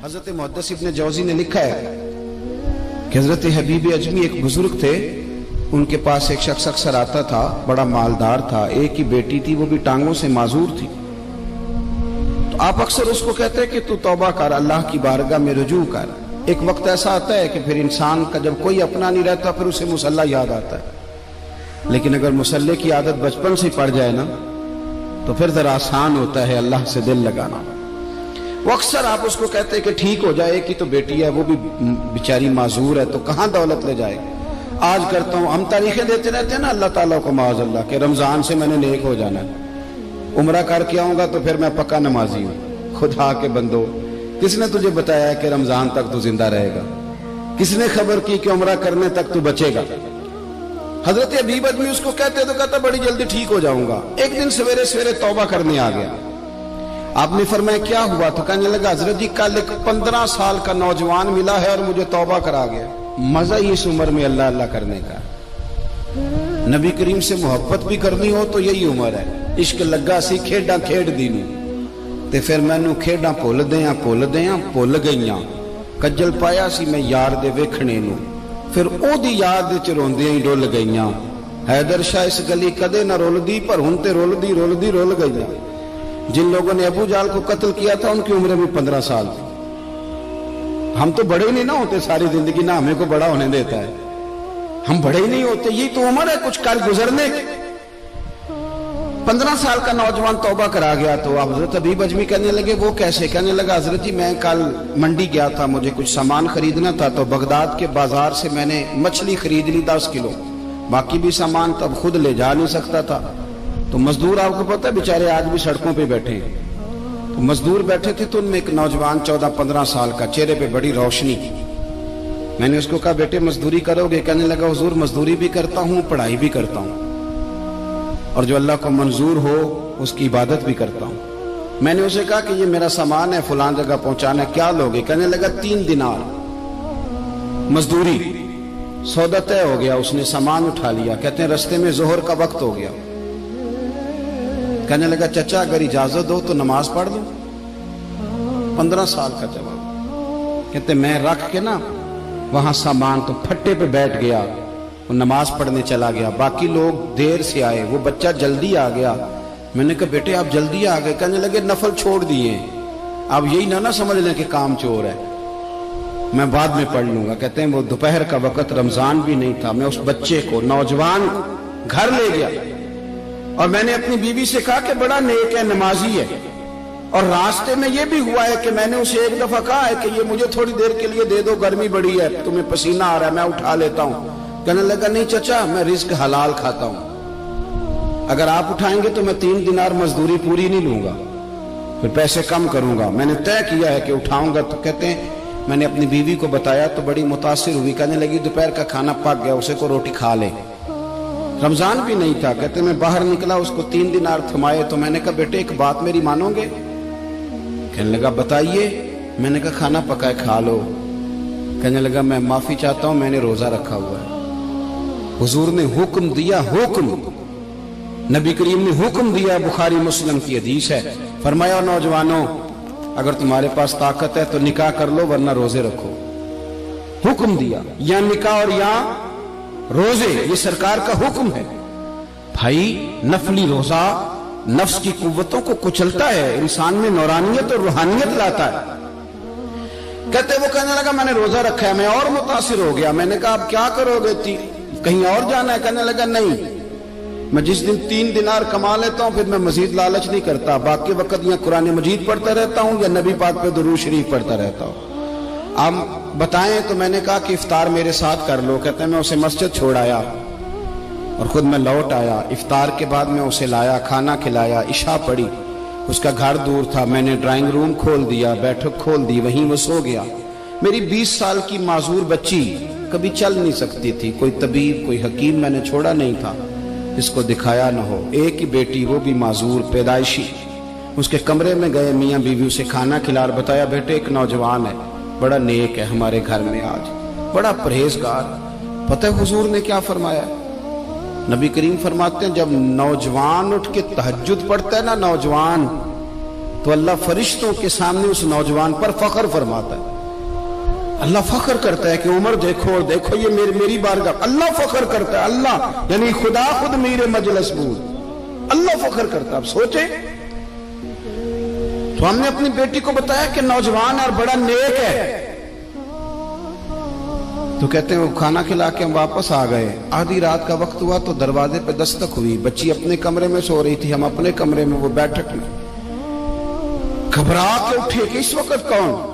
حضرت محدث ابن جوزی نے لکھا ہے کہ حضرت حبیب اجمی ایک بزرگ تھے، ان کے پاس ایک شخص اکثر آتا تھا، بڑا مالدار تھا، ایک ہی بیٹی تھی، وہ بھی ٹانگوں سے معذور تھی۔ تو آپ اکثر اس کو کہتے ہیں کہ تو توبہ کر، اللہ کی بارگاہ میں رجوع کر۔ ایک وقت ایسا آتا ہے کہ پھر انسان کا جب کوئی اپنا نہیں رہتا پھر اسے مصلی یاد آتا ہے، لیکن اگر مصلی کی عادت بچپن سے پڑ جائے نا تو پھر ذرا آسان ہوتا ہے اللہ سے دل لگانا۔ وہ اکثر آپ اس کو کہتے ہیں کہ ٹھیک ہو جائے کہ تو بیٹی ہے، وہ بھی بیچاری معذور ہے، تو کہاں دولت لے جائے۔ آج کرتا ہوں، ہم تاریخیں دیتے رہتے ہیں نا اللہ تعالیٰ کو معاذ اللہ کہ رمضان سے میں نے نیک ہو جانا ہے، عمرہ کر کے آؤں گا تو پھر میں پکا نمازی ہوں۔ خدا کے بندو، کس نے تجھے بتایا ہے کہ رمضان تک تو زندہ رہے گا؟ کس نے خبر کی کہ عمرہ کرنے تک تو بچے گا؟ حضرت حبیب اجمی اس کو کہتے تو کہتا بڑی جلدی ٹھیک ہو جاؤں گا۔ ایک دن سویرے سویرے توبہ کرنے آ گیا۔ آپ نے فرمایا کیا ہوا؟ تو کہنے لگا حضرت جی کل ایک 15 سال کا نوجوان ملا ہے اور مجھے توبہ کرا گیا۔ مزہ ہی اس عمر میں اللہ اللہ کرنے کا، نبی کریم سے محبت بھی کرنی ہو تو یہی عمر ہے۔ عشق لگا سی کھیڈاں کھیڈ دی نوں تے پھر مینوں کھیڈاں بھول بھول گئیاں، کجل پایا سی میں یار دے ویکھنے نوں، پھر او دی یاد وچ روندیاں ہی ڈول گئیاں۔ حیدر شاہ اس گلی کدے نہ رولدی پر ہن تے رولدی رول گئیاں۔ جن لوگوں نے ابو جہل کو قتل کیا تھا ان کی عمر بھی 15 سال تھی۔ ہم تو بڑے نہیں نہ ہوتے ساری زندگی، نہ ہمیں کو بڑا ہونے دیتا ہے، ہم بڑے ہی نہیں ہوتے، یہ تو عمر ہے کچھ کر گزرنے کی۔ 15 سال کا نوجوان توبہ کرا گیا تو آپ حضرت حبیب اجمی کہنے لگے وہ کیسے؟ کہنے لگا حضرت جی میں کل منڈی گیا تھا، مجھے کچھ سامان خریدنا تھا، تو بغداد کے بازار سے میں نے مچھلی خرید لی 10 کلو، باقی بھی سامان تب خود لے جا نہیں سکتا تھا۔ تو مزدور آپ کو پتہ ہے بیچارے آج بھی سڑکوں پہ بیٹھے ہیں، تو مزدور بیٹھے تھے تو ان میں ایک نوجوان 14-15 سال کا، چہرے پہ بڑی روشنی۔ میں نے اس کو کہا بیٹے مزدوری کرو گے؟ کہنے لگا حضور مزدوری بھی کرتا ہوں، پڑھائی بھی کرتا ہوں، اور جو اللہ کو منظور ہو اس کی عبادت بھی کرتا ہوں۔ میں نے اسے کہا کہ یہ میرا سامان ہے فلاں جگہ پہنچانا ہے، کیا لوگے؟ کہنے لگا 3 دینار مزدوری۔ سودا طے ہو گیا، اس نے سامان اٹھا لیا۔ کہتے ہیں رستے میں ظہر کا وقت ہو گیا۔ کہنے لگا چچا اگر اجازت دو تو نماز پڑھ دو۔ 15 سال کا جواب۔ کہتے میں رکھ کے نا وہاں سامان تو پھٹے پہ بیٹھ گیا، وہ نماز پڑھنے چلا گیا، باقی لوگ دیر سے آئے، وہ بچہ جلدی آ گیا۔ میں نے کہا بیٹے آپ جلدی آ گئے؟ کہنے لگے نفل چھوڑ دیے، اب یہی نہ سمجھ لیں کہ کام چور ہے، میں بعد میں پڑھ لوں گا۔ کہتے ہیں وہ دوپہر کا وقت، رمضان بھی نہیں تھا، میں اس بچے کو نوجوان گھر لے گیا اور میں نے اپنی بیوی سے کہا کہ بڑا نیک ہے، نمازی ہے، اور راستے میں یہ بھی ہوا ہے کہ میں نے اسے ایک دفعہ کہا ہے کہ یہ مجھے تھوڑی دیر کے لیے دے دو، گرمی بڑی ہے، تمہیں پسینہ آ رہا ہے، میں اٹھا لیتا ہوں۔ کہنے لگا نہیں چچا میں رزق حلال کھاتا ہوں، اگر آپ اٹھائیں گے تو میں 3 دینار مزدوری پوری نہیں لوں گا، پھر پیسے کم کروں گا، میں نے طے کیا ہے کہ اٹھاؤں گا۔ تو کہتے ہیں میں نے اپنی بیوی کو بتایا تو بڑی متاثر ہوئی، کہنے لگی دوپہر کا کھانا پک گیا، اسے کو روٹی کھا لے، رمضان بھی نہیں تھا۔ کہتے میں باہر نکلا، اس کو 3 دینار تھمائے، تو میں نے کہا بیٹے ایک بات میری مانو گے؟ کہنے لگا بتائیے۔ میں نے کہا کھانا پکائے کھا لو۔ کہنے لگا میں معافی چاہتا ہوں، میں نے روزہ رکھا ہوا ہے۔ حضور نے حکم دیا، حکم نبی کریم نے حکم دیا، بخاری مسلم کی حدیث ہے، فرمایا نوجوانوں اگر تمہارے پاس طاقت ہے تو نکاح کر لو ورنہ روزے رکھو۔ حکم دیا، یا نکاح اور یا روزے، یہ سرکار کا حکم ہے۔ بھائی نفلی روزہ نفس کی قوتوں کو کچلتا ہے، انسان میں نورانیت اور روحانیت لاتا ہے۔ کہتے وہ کہنے لگا میں نے روزہ رکھا ہے، میں اور متاثر ہو گیا۔ میں نے کہا اب کیا کرو گے؟ کہیں اور جانا ہے؟ کہنے لگا نہیں، میں جس دن 3 دینار کما لیتا ہوں پھر میں مزید لالچ نہیں کرتا، باقی وقت یا قرآن مجید پڑھتا رہتا ہوں یا نبی پاک پہ درود شریف پڑھتا رہتا ہوں۔ آپ بتائیں؟ تو میں نے کہا کہ افطار میرے ساتھ کر لو۔ کہتے ہیں میں اسے مسجد چھوڑ آیا اور خود میں لوٹ آیا، افطار کے بعد میں اسے لایا، کھانا کھلایا، عشاء پڑھی، اس کا گھر دور تھا، میں نے ڈرائنگ روم کھول دیا، بیٹھک کھول دی، وہیں وہ سو گیا۔ میری 20 سال کی معذور بچی کبھی چل نہیں سکتی تھی، کوئی طبیب کوئی حکیم میں نے چھوڑا نہیں تھا اس کو دکھایا نہ ہو، ایک ہی بیٹی وہ بھی معذور پیدائشی۔ اس کے کمرے میں گئے، میاں بیوی اسے کھانا کھلا اور بتایا بیٹے ایک نوجوان ہے، بڑا نیک ہے ہمارے گھر میں، آج بڑا پرہیزگار۔ پتہ ہے حضور نے کیا فرمایا؟ نبی کریم فرماتے ہیں جب نوجوان اٹھ کے تہجد پڑھتا ہے نا، نوجوان تو اللہ فرشتوں کے سامنے اس نوجوان پر فخر فرماتا ہے. اللہ فخر کرتا ہے کہ عمر دیکھو دیکھو یہ میری بارگاہ. اللہ فخر کرتا ہے, اللہ یعنی خدا خود میرے مجلس بود, اللہ فخر کرتا ہے. اب سوچے تو ہم نے اپنی بیٹی کو بتایا کہ نوجوان اور بڑا نیک ہے, تو کہتے ہیں وہ کھانا کھلا کے ہم واپس آ گئے. آدھی رات کا وقت ہوا تو دروازے پہ دستک ہوئی. بچی اپنے کمرے میں سو رہی تھی, ہم اپنے کمرے میں, وہ بیٹھک میں. گھبرا کے اٹھے کہ اس وقت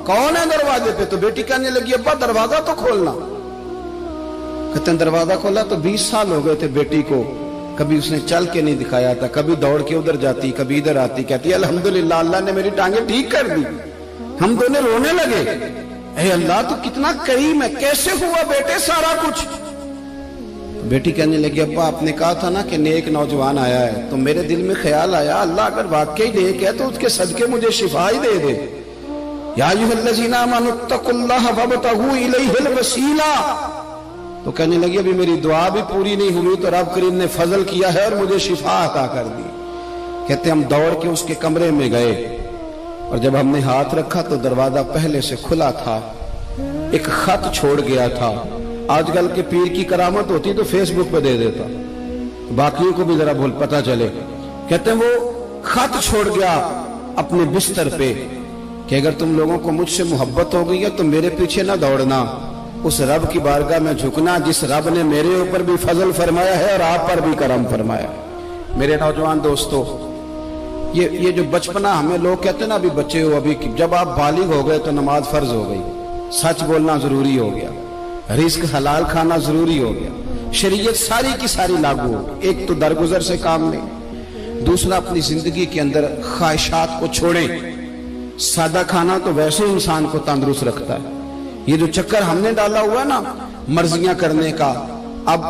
کون ہے دروازے پہ؟ تو بیٹی کہنے لگی ابا دروازہ تو کھولنا. کہتے ہیں دروازہ کھولا تو 20 سال ہو گئے تھے بیٹی کو, کبھی اس نے چل کے نہیں دکھایا تھا, کبھی دوڑ کے ادھر جاتی کبھی ادھر آتی. کہتی الحمدللہ اللہ نے میری ٹانگیں ٹھیک کر دی. ہم دونوں رونے لگے, اے اللہ تو کتنا کریم ہے, کیسے ہوا بیٹے سارا کچھ؟ بیٹی کہنے لگی ابا آپ نے کہا تھا نا کہ نیک نوجوان آیا ہے, تو میرے دل میں خیال آیا اللہ اگر واقعی نیک ہے تو اس کے صدقے مجھے شفا ہی دے دے. یا ایھا الذین آمنوا اتقوا اللہ وابتغوا الیہ الوسیلہ. تو کہنے لگی ابھی میری دعا بھی پوری نہیں ہوئی تو رب کریم نے فضل کیا ہے اور مجھے شفا عطا کر دی. کہتے ہم دوڑ کے اس کے کمرے میں گئے اور جب ہم نے ہاتھ رکھا تو دروازہ پہلے سے کھلا تھا, ایک خط چھوڑ گیا تھا. آج کل کے پیر کی کرامت ہوتی تو فیس بک پہ دے دیتا, باقیوں کو بھی ذرا بھول پتہ چلے. کہتے ہیں وہ خط چھوڑ گیا اپنے بستر پہ کہ اگر تم لوگوں کو مجھ سے محبت ہو گئی ہے تو میرے پیچھے نہ دوڑنا, اس رب کی بارگاہ میں جھکنا جس رب نے میرے اوپر بھی فضل فرمایا ہے اور آپ پر بھی کرم فرمایا. میرے نوجوان دوستو, یہ جو بچپنا ہمیں لوگ کہتے ہیں نا ابھی بچے ہو, ابھی جب آپ بالغ ہو گئے تو نماز فرض ہو گئی, سچ بولنا ضروری ہو گیا, رزق حلال کھانا ضروری ہو گیا, شریعت ساری کی ساری لاگو ہو. ایک تو درگزر سے کام لیں, دوسرا اپنی زندگی کے اندر خواہشات کو چھوڑیں. سادہ کھانا تو ویسے انسان کو تندرست رکھتا ہے. یہ جو چکر ہم نے ڈالا ہوا ہے نا مرضیاں کرنے کا, اب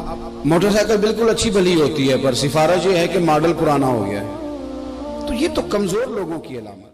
موٹر سائیکل بالکل اچھی بھلی ہوتی ہے پر سفارش یہ ہے کہ ماڈل پرانا ہو گیا ہے, تو یہ تو کمزور لوگوں کی علامت.